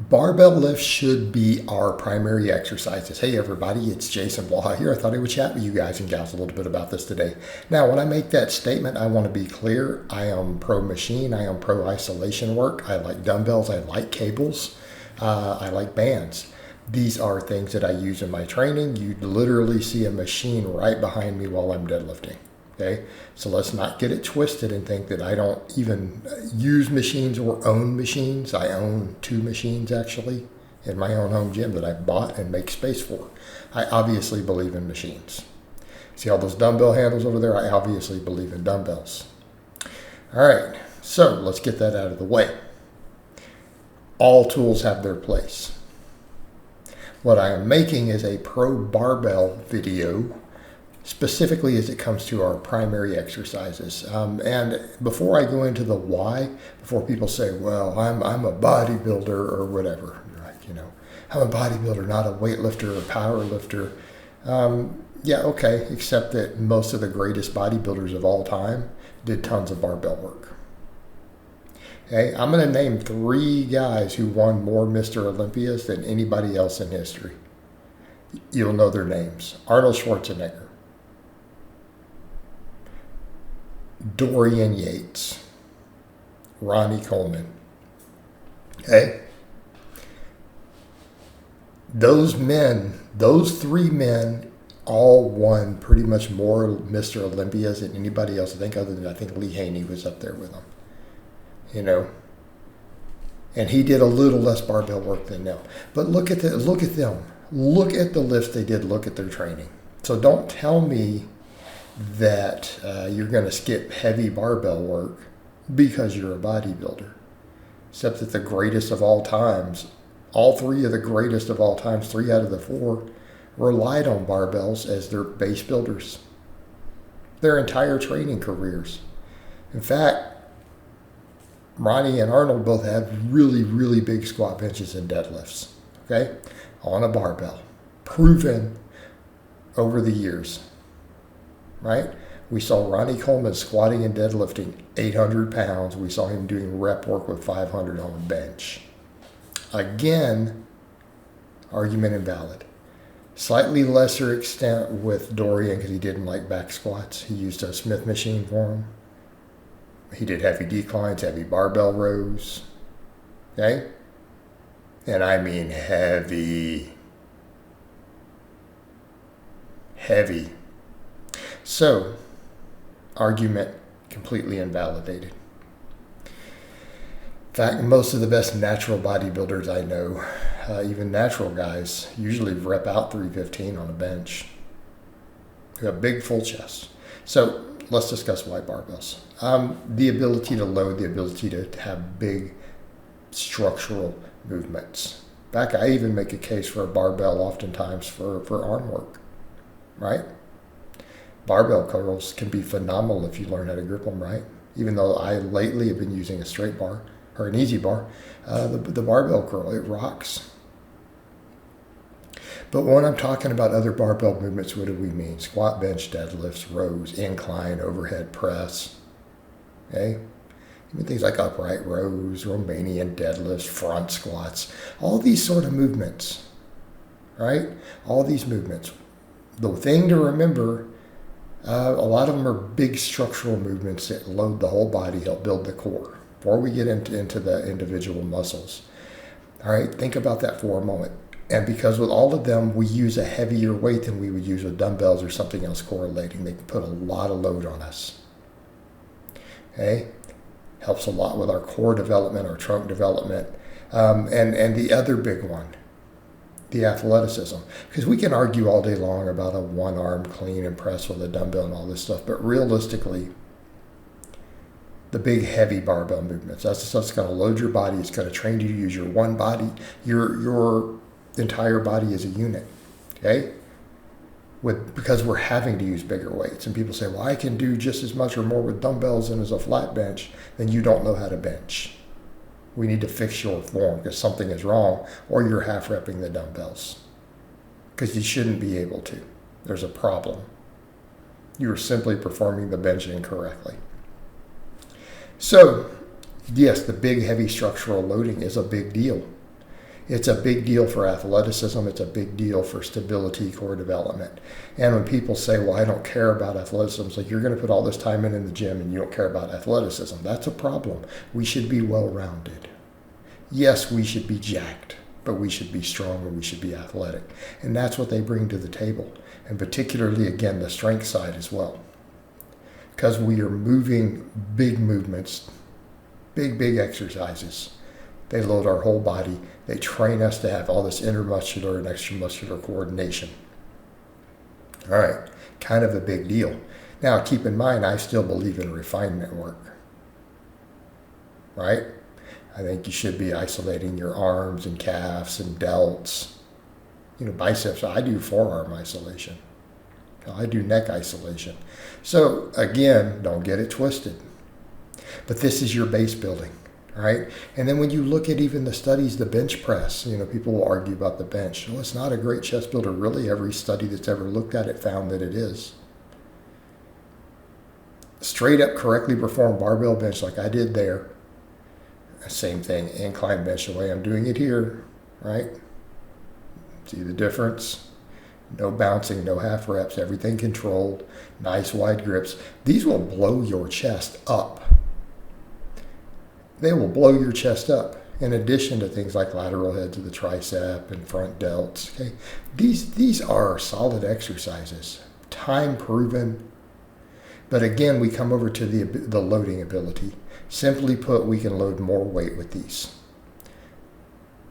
Barbell lifts should be our primary exercises. Hey everybody, it's Jason Blaha here. I thought I would chat with you guys and gals a little bit about this today. Now, when I make that statement, I want to be clear. I am pro machine. I am pro isolation work. I like dumbbells. I like cables. I like bands. These are things that I use in my training. You literally see a machine right behind me while I'm deadlifting. Okay, so let's not get it twisted and think that I don't even use machines or own machines. I own 2 machines actually in my own home gym that I bought and make space for. I obviously believe in machines. See all those dumbbell handles over there? I obviously believe in dumbbells. All right, so let's get that out of the way. All tools have their place. What I am making is a pro barbell video, specifically as it comes to our primary exercises. And before I go into the why, before people say, well, I'm a bodybuilder or whatever, right? You know, I'm a bodybuilder, not a weightlifter or power lifter. Yeah, okay, except that most of the greatest bodybuilders of all time did tons of barbell work. Okay, I'm going to name 3 guys who won more Mr. Olympias than anybody else in history. You'll know their names. Arnold Schwarzenegger, Dorian Yates, Ronnie Coleman. Okay? Those 3 men all won pretty much more Mr. Olympias than anybody else, other than I think Lee Haney was up there with them. You know? And he did a little less barbell work than them. But look at them. Look at the lifts they did. Look at their training. So don't tell me that you're going to skip heavy barbell work because you're a bodybuilder. Except that the greatest of all times, all 3 of the greatest of all times, 3 out of the 4, relied on barbells as their base builders. Their entire training careers. In fact, Ronnie and Arnold both have really, really big squat benches and deadlifts. Okay? On a barbell. Proven over the years. Right? We saw Ronnie Coleman squatting and deadlifting 800 pounds. We saw him doing rep work with 500 on a bench. Again, argument invalid. Slightly lesser extent with Dorian because he didn't like back squats. He used a Smith machine for him. He did heavy declines, heavy barbell rows. Okay? And I mean heavy. Heavy. So, argument completely invalidated. In fact, most of the best natural bodybuilders I know, even natural guys, usually rep out 315 on a bench. Who have big full chests. So, let's discuss why barbells. The ability to load, the ability to have big structural movements. In fact, I even make a case for a barbell oftentimes for arm work. Right? Barbell curls can be phenomenal if you learn how to grip them right. Even though I lately have been using a straight bar or an easy bar, the barbell curl, it rocks. But when I'm talking about other barbell movements, what do we mean? Squat, bench, deadlifts, rows, incline, overhead press. Okay? Even things like upright rows, Romanian deadlifts, front squats. All these sort of movements. Right? All these movements. The thing to remember, a lot of them are big structural movements that load the whole body, help build the core. Before we get into the individual muscles. All right? Think about that for a moment. And because with all of them, we use a heavier weight than we would use with dumbbells or something else correlating. They can put a lot of load on us. Okay? Helps a lot with our core development, our trunk development. And the other big one, the athleticism. Because we can argue all day long about a one-arm clean and press with a dumbbell and all this stuff. But realistically, the big heavy barbell movements, that's the stuff that's going to load your body. It's going to train you to use your one body, your entire body as a unit, okay? Because we're having to use bigger weights. And people say, well, I can do just as much or more with dumbbells than as a flat bench. Then you don't know how to bench. We need to fix your form because something is wrong, or you're half repping the dumbbells. Because you shouldn't be able to. There's a problem. You are simply performing the bench incorrectly. So, yes, the big heavy structural loading is a big deal. It's a big deal for athleticism. It's a big deal for stability, core development. And when people say, well, I don't care about athleticism, it's like, you're going to put all this time in the gym and you don't care about athleticism. That's a problem. We should be well-rounded. Yes, we should be jacked, but we should be strong and we should be athletic. And that's what they bring to the table. And particularly, again, the strength side as well. Because we are moving big movements, big exercises. They load our whole body. They train us to have all this intermuscular and extramuscular coordination. All right, kind of a big deal. Now, keep in mind, I still believe in refinement work, right? I think you should be isolating your arms and calves and delts. Biceps, I do forearm isolation. I do neck isolation. So again, don't get it twisted. But this is your base building, right? And then when you look at even the studies, the bench press, people will argue about the bench. Well, it's not a great chest builder. Really, every study that's ever looked at it found that it is. Straight up correctly performed barbell bench like I did there. Same thing, incline bench the way I'm doing it here, right? See the difference? No bouncing, no half reps, everything controlled, nice wide grips. These will blow your chest up. They will blow your chest up, in addition to things like lateral heads of the tricep and front delts. Okay, these are solid exercises, time proven. But again, we come over to the loading ability. Simply put, we can load more weight with these.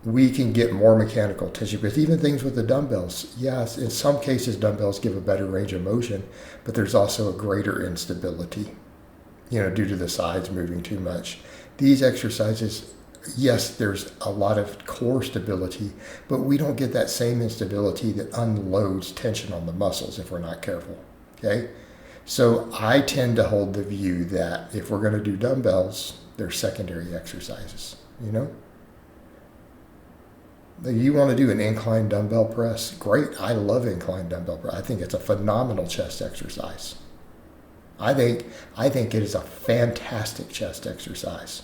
We can get more mechanical tissue, because even things with the dumbbells, yes, in some cases dumbbells give a better range of motion, but there's also a greater instability, due to the sides moving too much. These exercises, yes, there's a lot of core stability, but we don't get that same instability that unloads tension on the muscles if we're not careful, okay? So I tend to hold the view that if we're going to do dumbbells, they're secondary exercises, You want to do an incline dumbbell press? Great. I love incline dumbbell press. I think it's a phenomenal chest exercise. I think it is a fantastic chest exercise.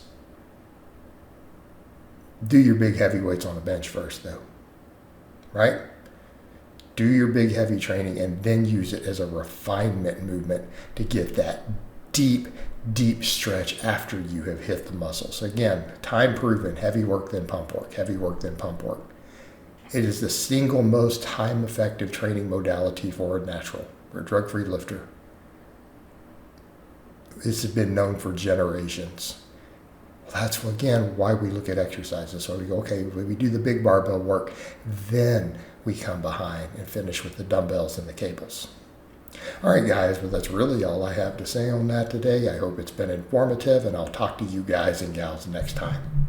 Do your big heavy weights on the bench first, though, right? Do your big heavy training and then use it as a refinement movement to get that deep stretch after you have hit the muscles. Again, time proven, heavy work then pump work, heavy work then pump work. It is the single most time effective training modality for a drug-free lifter. This has been known for generations. That's, again, why we look at exercises. So we go, okay, when we do the big barbell work, then we come behind and finish with the dumbbells and the cables. All right, guys, well, that's really all I have to say on that today. I hope it's been informative, and I'll talk to you guys and gals next time.